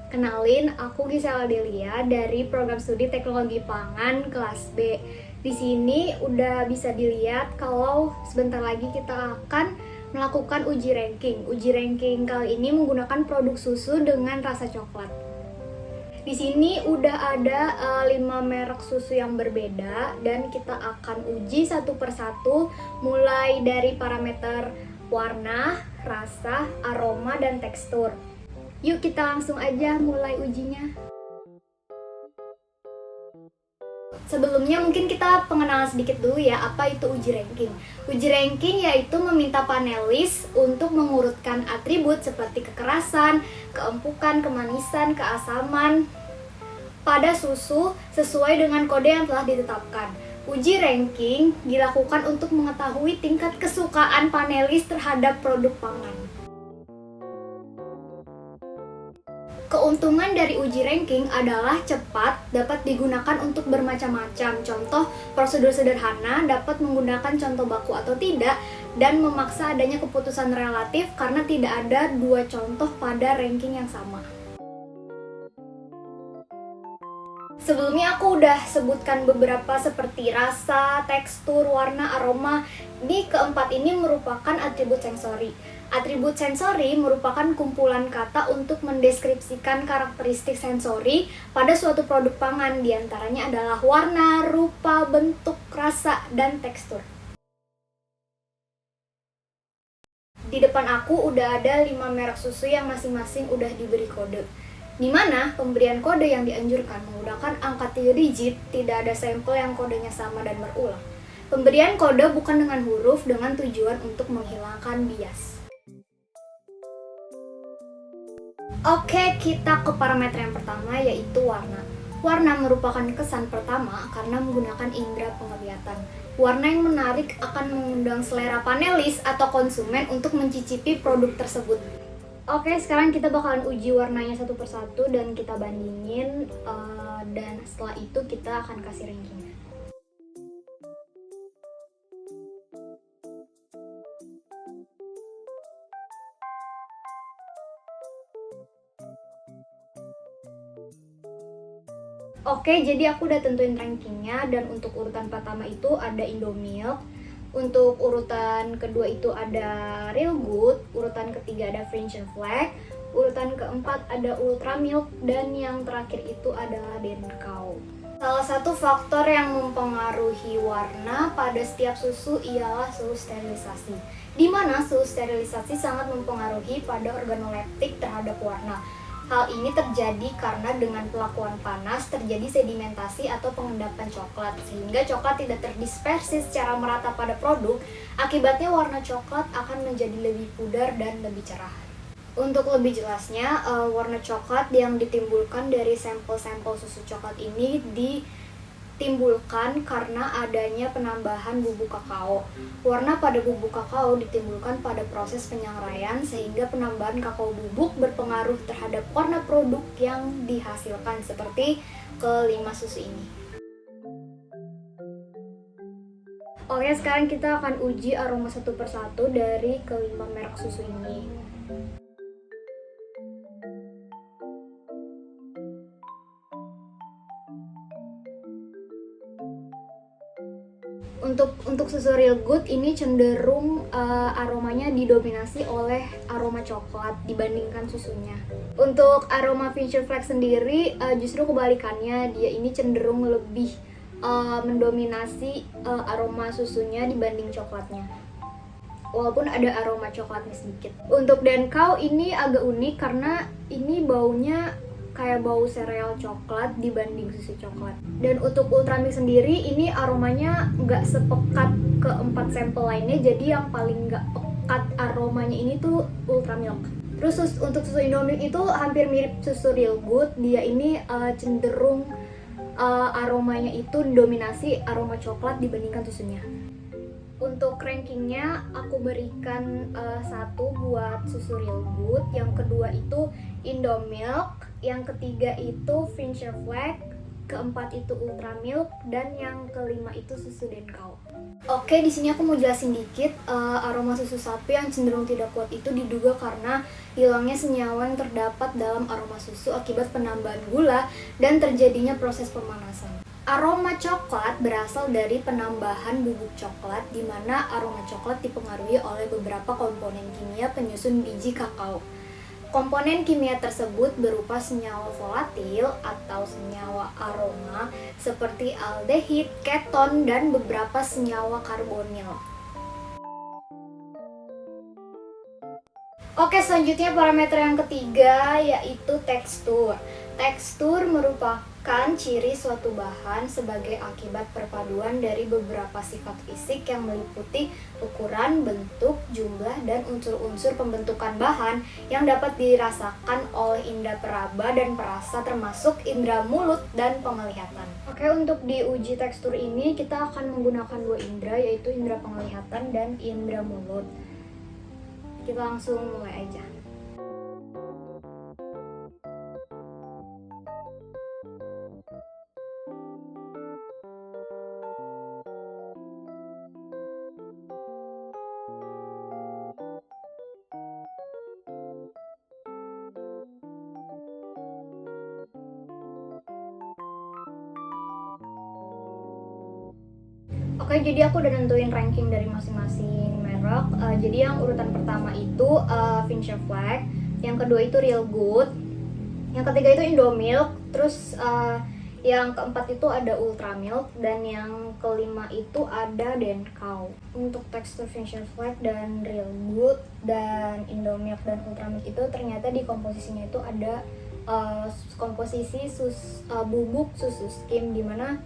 Kenalin, aku Gisela Delia dari program studi Teknologi Pangan kelas B. Di sini udah bisa dilihat kalau sebentar lagi kita akan melakukan uji ranking. Uji ranking kali ini menggunakan produk susu dengan rasa coklat. Di sini udah ada 5 merek susu yang berbeda dan kita akan uji satu persatu mulai dari parameter warna, rasa, aroma, dan tekstur. Yuk kita langsung aja mulai ujinya. Sebelumnya mungkin kita pengenalan sedikit dulu ya, apa itu uji ranking. Uji ranking yaitu meminta panelis untuk mengurutkan atribut seperti kekerasan, keempukan, kemanisan, keasaman pada susu sesuai dengan kode yang telah ditetapkan. Uji ranking dilakukan untuk mengetahui tingkat kesukaan panelis terhadap produk pangan. Keuntungan dari uji ranking adalah cepat, dapat digunakan untuk bermacam-macam. Contoh, prosedur sederhana dapat menggunakan contoh baku atau tidak, dan memaksa adanya keputusan relatif karena tidak ada dua contoh pada ranking yang sama. Sebelumnya aku udah sebutkan beberapa seperti rasa, tekstur, warna, aroma. Di keempat ini merupakan atribut sensori. Atribut sensori merupakan kumpulan kata untuk mendeskripsikan karakteristik sensori pada suatu produk pangan. Di antaranya adalah warna, rupa, bentuk, rasa, dan tekstur. Di depan aku udah ada 5 merek susu yang masing-masing udah diberi kode. Di mana pemberian kode yang dianjurkan menggunakan angka 3 digit, tidak ada sampel yang kodenya sama dan berulang. Pemberian kode bukan dengan huruf dengan tujuan untuk menghilangkan bias. Oke, kita ke parameter yang pertama yaitu warna. Warna merupakan kesan pertama karena menggunakan indera penglihatan. Warna yang menarik akan mengundang selera panelis atau konsumen untuk mencicipi produk tersebut. Oke, sekarang kita bakalan uji warnanya satu persatu dan kita bandingin, dan setelah itu kita akan kasih rankingnya. Oke, jadi aku udah tentuin rankingnya, dan untuk urutan pertama itu ada Indomilk, untuk urutan kedua itu ada Real Good, urutan ketiga ada French Flag, urutan keempat ada Ultramilk, dan yang terakhir itu adalah Denkau. Salah satu faktor yang mempengaruhi warna pada setiap susu ialah suhu sterilisasi, di mana suhu sterilisasi sangat mempengaruhi pada organoleptik terhadap warna. Hal ini terjadi karena dengan pelakuan panas terjadi sedimentasi atau pengendapan coklat, sehingga coklat tidak terdispersi secara merata pada produk. Akibatnya warna coklat akan menjadi lebih pudar dan lebih cerah. Untuk lebih jelasnya, warna coklat yang ditimbulkan dari sampel-sampel susu coklat ini ditimbulkan karena adanya penambahan bubuk kakao. Warna pada bubuk kakao ditimbulkan pada proses penyangraian, sehingga penambahan kakao bubuk berpengaruh terhadap warna produk yang dihasilkan, seperti kelima susu ini. Oke, sekarang kita akan uji aroma satu persatu dari kelima merek susu ini. Untuk susu Real Good ini cenderung aromanya didominasi oleh aroma coklat dibandingkan susunya. Untuk aroma Fisher Flag sendiri justru kebalikannya, dia ini cenderung lebih mendominasi aroma susunya dibanding coklatnya, walaupun ada aroma coklatnya sedikit. Untuk Denkau ini agak unik karena ini baunya kayak bau sereal coklat dibanding susu coklat. Dan untuk Ultramilk sendiri ini aromanya nggak sepekat keempat sampel lainnya, jadi yang paling nggak pekat aromanya ini tuh Ultramilk. Terus untuk susu Indomilk itu hampir mirip susu Real Good, dia ini cenderung aromanya itu dominasi aroma coklat dibandingkan susunya. Untuk rankingnya aku berikan 1 buat susu Real Good, yang kedua itu Indomilk, yang ketiga itu Fisher Flag, keempat itu ultra milk, dan yang kelima itu susu Denkau. Oke, di sini aku mau jelasin dikit aroma susu sapi yang cenderung tidak kuat itu diduga karena hilangnya senyawa yang terdapat dalam aroma susu akibat penambahan gula dan terjadinya proses pemanasan. Aroma coklat berasal dari penambahan bubuk coklat, di mana aroma coklat dipengaruhi oleh beberapa komponen kimia penyusun biji kakao. Komponen kimia tersebut berupa senyawa volatil atau senyawa aroma seperti aldehid, keton, dan beberapa senyawa karbonil. Oke, selanjutnya parameter yang ketiga yaitu tekstur. Tekstur merupakan ciri suatu bahan sebagai akibat perpaduan dari beberapa sifat fisik yang meliputi ukuran, bentuk, jumlah, dan unsur-unsur pembentukan bahan yang dapat dirasakan oleh indera peraba dan perasa termasuk indera mulut dan penglihatan. Oke, untuk diuji tekstur ini kita akan menggunakan dua indera, yaitu indera penglihatan dan indera mulut. Kita langsung mulai aja. Oke, jadi aku udah nentuin ranking dari masing-masing merek. Jadi yang urutan pertama itu Fincare Flag, yang kedua itu Real Good, yang ketiga itu Indomilk, terus yang keempat itu ada Ultra Milk, dan yang kelima itu ada Denkau. Untuk tekstur Fincare Flag dan Real Good dan Indomilk dan Ultra Milk itu ternyata di komposisinya itu ada komposisi bubuk susu skim, dimana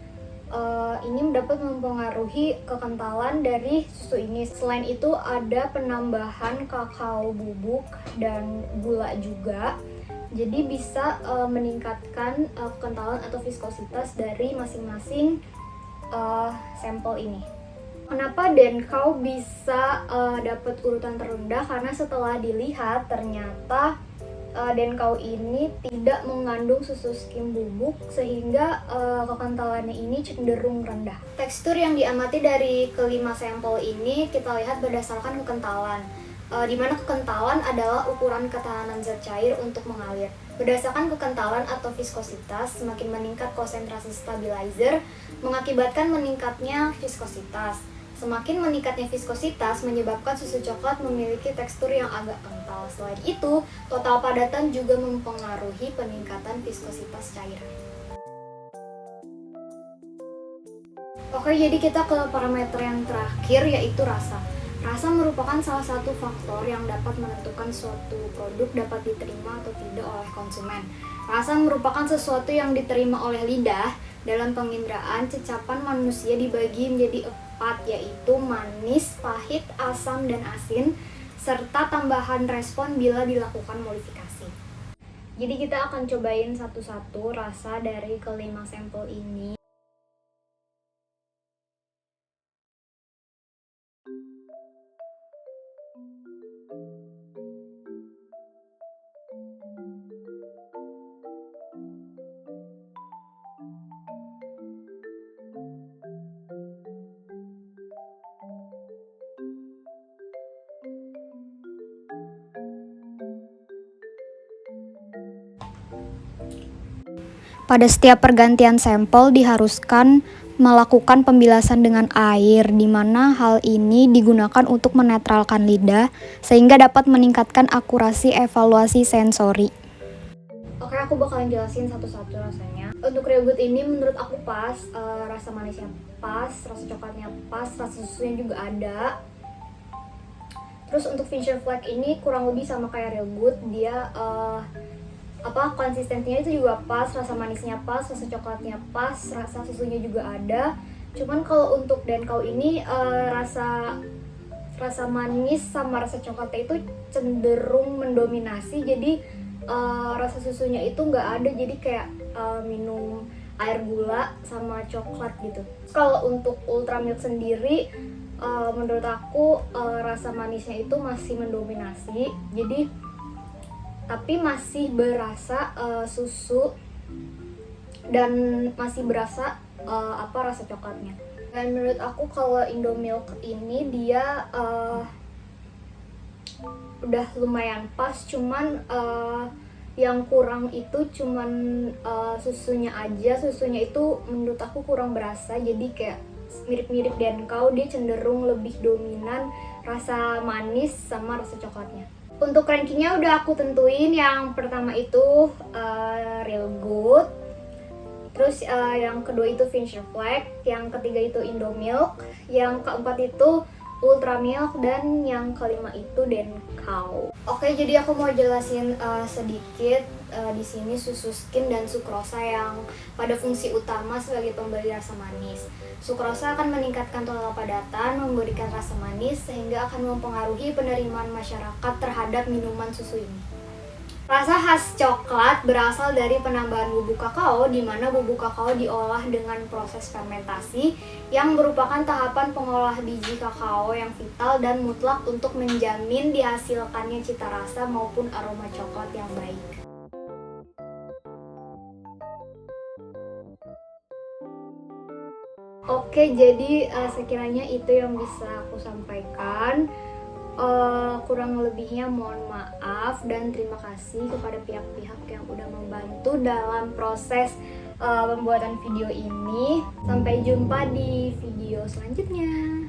ini dapat mempengaruhi kekentalan dari susu ini. Selain itu ada penambahan kakao bubuk dan gula juga. Jadi bisa meningkatkan kekentalan atau viskositas dari masing-masing sampel ini. Kenapa Denkau bisa dapat urutan terendah? Karena setelah dilihat ternyata Denkau ini tidak mengandung susu skim bubuk sehingga kekentalannya ini cenderung rendah. Tekstur yang diamati dari kelima sampel ini kita lihat berdasarkan kekentalan, di mana kekentalan adalah ukuran ketahanan zat cair untuk mengalir. Berdasarkan kekentalan atau viskositas, semakin meningkat konsentrasi stabilizer mengakibatkan meningkatnya viskositas. Semakin meningkatnya viskositas menyebabkan susu coklat memiliki tekstur yang agak kental. Selain itu, total padatan juga mempengaruhi peningkatan viskositas cairan. Oke, jadi kita ke parameter yang terakhir yaitu rasa. Rasa merupakan salah satu faktor yang dapat menentukan suatu produk dapat diterima atau tidak oleh konsumen. Rasa merupakan sesuatu yang diterima oleh lidah. Dalam penginderaan, cecapan manusia dibagi menjadi 4, yaitu manis, pahit, asam, dan asin, serta tambahan respon bila dilakukan modifikasi. Jadi kita akan cobain satu-satu rasa dari kelima sampel ini. Pada setiap pergantian sampel diharuskan melakukan pembilasan dengan air, di mana hal ini digunakan untuk menetralkan lidah sehingga dapat meningkatkan akurasi evaluasi sensori. Oke, aku bakalan jelasin satu-satu rasanya. Untuk Real Good ini menurut aku pas, rasa manisnya pas, rasa coklatnya pas, rasa susunya juga ada. Terus untuk Fincare Flag ini kurang lebih sama kayak Real Good, dia konsistensinya itu juga pas, rasa manisnya pas, rasa coklatnya pas, rasa susunya juga ada. Cuman kalau untuk Denkau ini rasa manis sama rasa coklatnya itu cenderung mendominasi, jadi rasa susunya itu nggak ada, jadi kayak minum air gula sama coklat gitu. Kalau untuk Ultra Milk sendiri menurut aku rasa manisnya itu masih mendominasi, jadi tapi masih berasa susu dan masih berasa rasa coklatnya. Dan menurut aku kalau Indomilk ini dia udah lumayan pas, cuman yang kurang itu cuman susunya aja. Susunya itu menurut aku kurang berasa, jadi kayak mirip-mirip Denkau, dia cenderung lebih dominan rasa manis sama rasa coklatnya. Untuk rankingnya udah aku tentuin, yang pertama itu Real Good, terus yang kedua itu Finisher Flag, yang ketiga itu Indomilk, yang keempat itu Ultramilk, dan yang kelima itu Denkau. Oke, jadi aku mau jelasin sedikit di sini susu skim dan sukrosa yang pada fungsi utama sebagai pemberi rasa manis. Sukrosa akan meningkatkan toleransi padatan, memberikan rasa manis, sehingga akan mempengaruhi penerimaan masyarakat terhadap minuman susu ini. Rasa khas coklat berasal dari penambahan bubuk kakao, di mana bubuk kakao diolah dengan proses fermentasi yang merupakan tahapan pengolah biji kakao yang vital dan mutlak untuk menjamin dihasilkannya cita rasa maupun aroma coklat yang baik. Oke, jadi sekiranya itu yang bisa aku sampaikan. Kurang lebihnya mohon maaf dan terima kasih kepada pihak-pihak yang udah membantu dalam proses pembuatan video ini. Sampai jumpa di video selanjutnya.